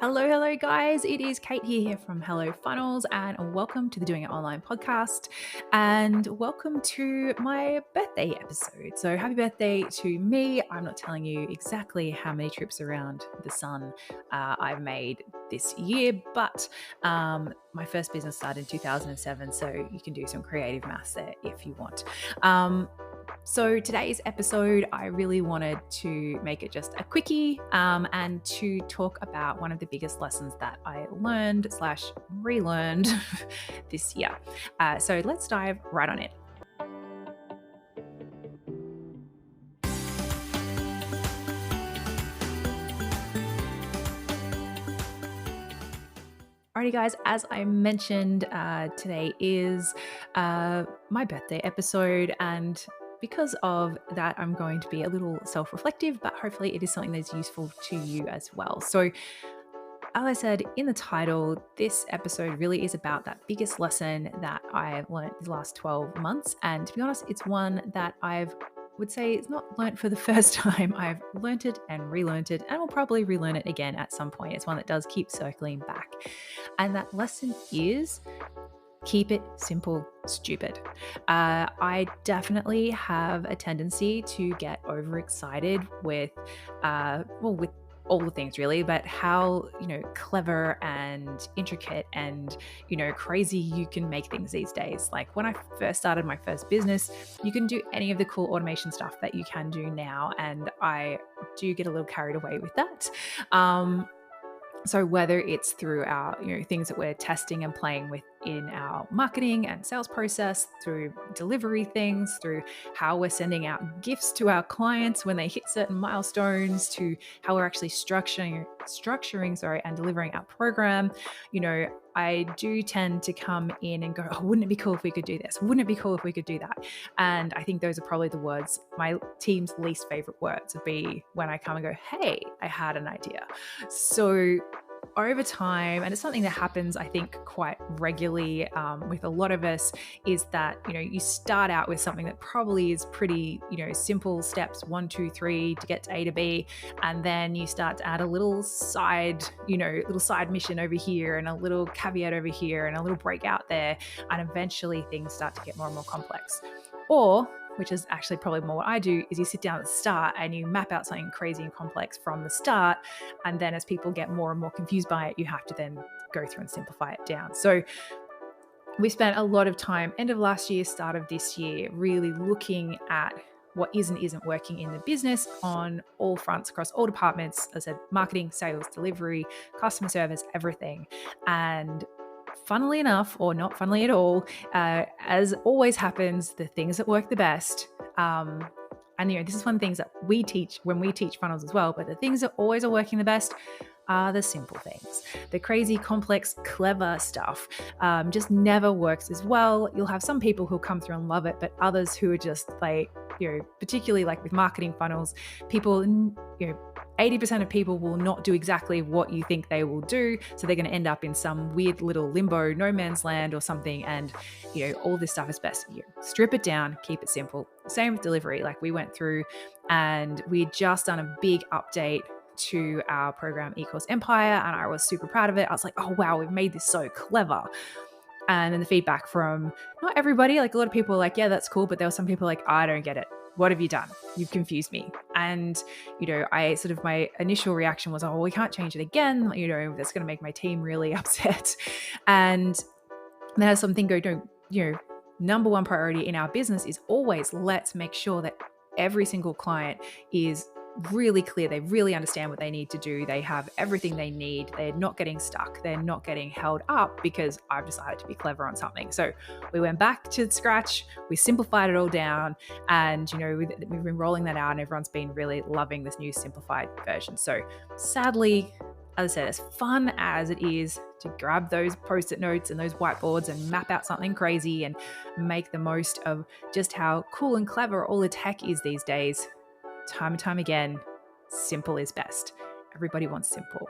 Hello, guys. It is Kate here from Hello Funnels, and welcome to the Doing It Online podcast. And welcome to my birthday episode. So, happy birthday to me. I'm not telling you exactly how many trips around the sun I've made this year, but my first business started in 2007. So, you can do some creative maths there if you want. So today's episode, I really wanted to make it just a quickie and to talk about one of the biggest lessons that I learned / relearned this year. So let's dive right on it. Alrighty, guys, as I mentioned, today is my birthday episode, and because of that, I'm going to be a little self-reflective, but hopefully it is something that's useful to you as well. So, as I said in the title, this episode really is about that biggest lesson that I've learned the last 12 months. And to be honest, it's one that would say it's not learnt for the first time. I've learnt it and relearnt it, and will probably relearn it again at some point. It's one that does keep circling back. And that lesson is keep it simple, stupid. I definitely have a tendency to get overexcited with all the things really, but how, clever and intricate and, crazy you can make things these days. Like when I first started my first business, you can do any of the cool automation stuff that you can do now. And I do get a little carried away with that. So whether it's through our, things that we're testing and playing with in our marketing and sales process, through delivery things, through how we're sending out gifts to our clients when they hit certain milestones, to how we're actually structuring and delivering our program, I do tend to come in and go, oh, wouldn't it be cool if we could do this? Wouldn't it be cool if we could do that? And I think those are probably the words, my team's least favorite words would be when I come and go, hey, I had an idea. So over time, and it's something that happens, I think, quite regularly with a lot of us, is that, you start out with something that probably is pretty, simple steps, 1, 2, 3 to get to A to B. And then you start to add a little side mission over here and a little caveat over here and a little breakout there. And eventually things start to get more and more complex. Or, which is actually probably more what I do, is you sit down at the start and you map out something crazy and complex from the start. And then as people get more and more confused by it, you have to then go through and simplify it down. So we spent a lot of time, end of last year, start of this year, really looking at what is and isn't working in the business on all fronts, across all departments. As I said, marketing, sales, delivery, customer service, everything. And funnily enough, or not funnily at all, as always happens, the things that work the best, and this is one of the things that we teach when we teach funnels as well, but the things that always are working the best are the simple things. The crazy, complex, clever stuff just never works as well. You'll have some people who'll come through and love it, but others who are just like, particularly like with marketing funnels, people, 80% of people will not do exactly what you think they will do. So they're going to end up in some weird little limbo, no man's land or something. And, all this stuff is best. Strip it down, keep it simple. Same with delivery. Like we went through and we'd just done a big update to our program equals Empire. And I was super proud of it. I was like, oh, wow, we've made this so clever. And then the feedback from not everybody, like a lot of people were like, yeah, that's cool. But there were some people like, I don't get it. What have you done? You've confused me. And, my initial reaction was, oh, well, we can't change it again. That's going to make my team really upset. And then as something go, number one priority in our business is always let's make sure that every single client is really clear. They really understand what they need to do. They have everything they need. They're not getting stuck. They're not getting held up because I've decided to be clever on something. So we went back to scratch. We simplified it all down. And, we've been rolling that out and everyone's been really loving this new simplified version. So sadly, as I said, as fun as it is to grab those post-it notes and those whiteboards and map out something crazy and make the most of just how cool and clever all the tech is these days, time and time again, simple is best. Everybody wants simple.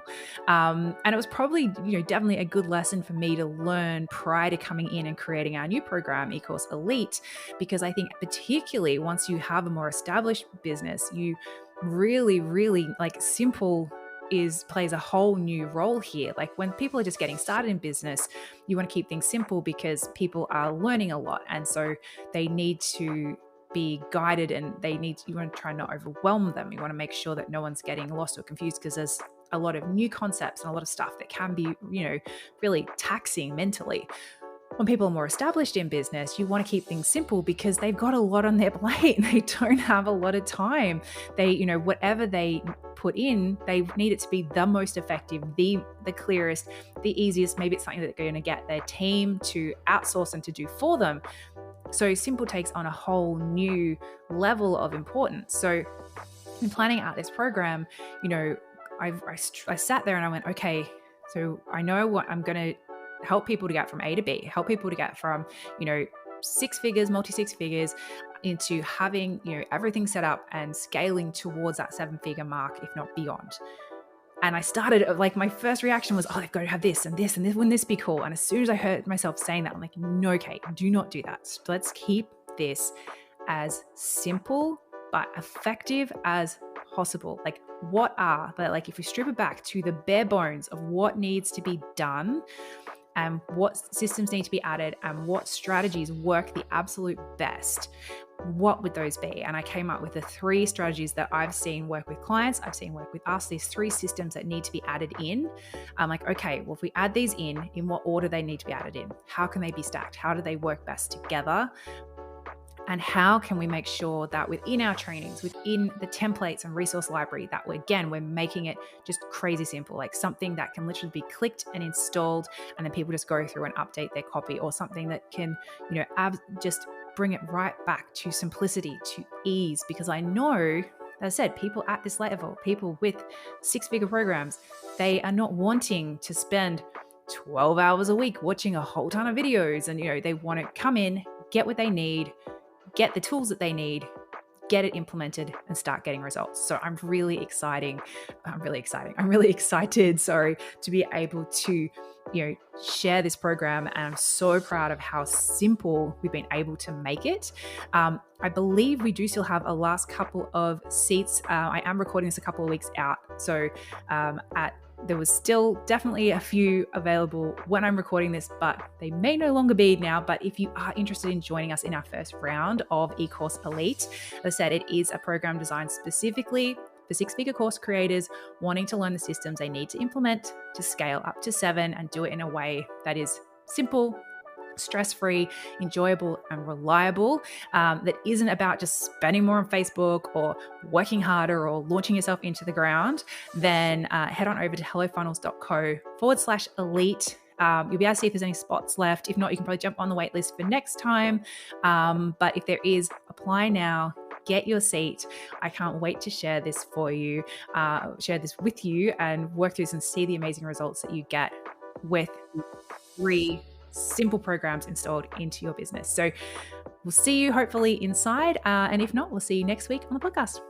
And it was probably, definitely a good lesson for me to learn prior to coming in and creating our new program, eCourse Elite, because I think particularly once you have a more established business, you really, really like simple plays a whole new role here. Like when people are just getting started in business, you want to keep things simple because people are learning a lot, and so they need to be guided, and you want to try not overwhelm them. You want to make sure that no one's getting lost or confused, because there's a lot of new concepts and a lot of stuff that can be, really taxing mentally. When people are more established in business, you want to keep things simple because they've got a lot on their plate. They don't have a lot of time. They, whatever they put in, they need it to be the most effective, the clearest, the easiest. Maybe it's something that they're going to get their team to outsource and to do for them. So simple takes on a whole new level of importance. So in planning out this program, I sat there and I went, okay, so I know what I'm going to help people to get from A to B, help people to get from, six figures, multi-six figures, into having, everything set up and scaling towards that 7-figure mark, if not beyond. And I started, like, my first reaction was, oh, they've got to have this and this and this. Wouldn't this be cool? And as soon as I heard myself saying that, I'm like, no, Kate, do not do that. Let's keep this as simple but effective as possible. Like, if we strip it back to the bare bones of what needs to be done, and what systems need to be added, and what strategies work the absolute best, what would those be? And I came up with the 3 strategies that I've seen work with clients, I've seen work with us, these 3 systems that need to be added in. I'm like, okay, well, if we add these in what order they need to be added in? How can they be stacked? How do they work best together? And how can we make sure that within our trainings, within the templates and resource library, that we're making it just crazy simple, like something that can literally be clicked and installed, and then people just go through and update their copy, or something that can, just bring it right back to simplicity, to ease. Because I know, as I said, people at this level, people with 6-figure programs, they are not wanting to spend 12 hours a week watching a whole ton of videos. And, they want to come in, get what they need, get the tools that they need, get it implemented, and start getting results. So I'm really excited, to be able to, share this program. And I'm so proud of how simple we've been able to make it. I believe we do still have a last couple of seats. I am recording this a couple of weeks out. So there was still definitely a few available when I'm recording this, but they may no longer be now. But if you are interested in joining us in our first round of eCourse Elite, as I said, it is a program designed specifically for 6-figure course creators wanting to learn the systems they need to implement to scale up to 7, and do it in a way that is simple, stress-free, enjoyable, and reliable, that isn't about just spending more on Facebook or working harder or launching yourself into the ground. Then head on over to hellofunnels.co/elite. You'll be able to see if there's any spots left. If not, you can probably jump on the wait list for next time. But if there is, apply now. Get your seat. I can't wait to share this with you, and work through this and see the amazing results that you get with 3 simple programs installed into your business. So we'll see you hopefully inside. And if not, we'll see you next week on the podcast.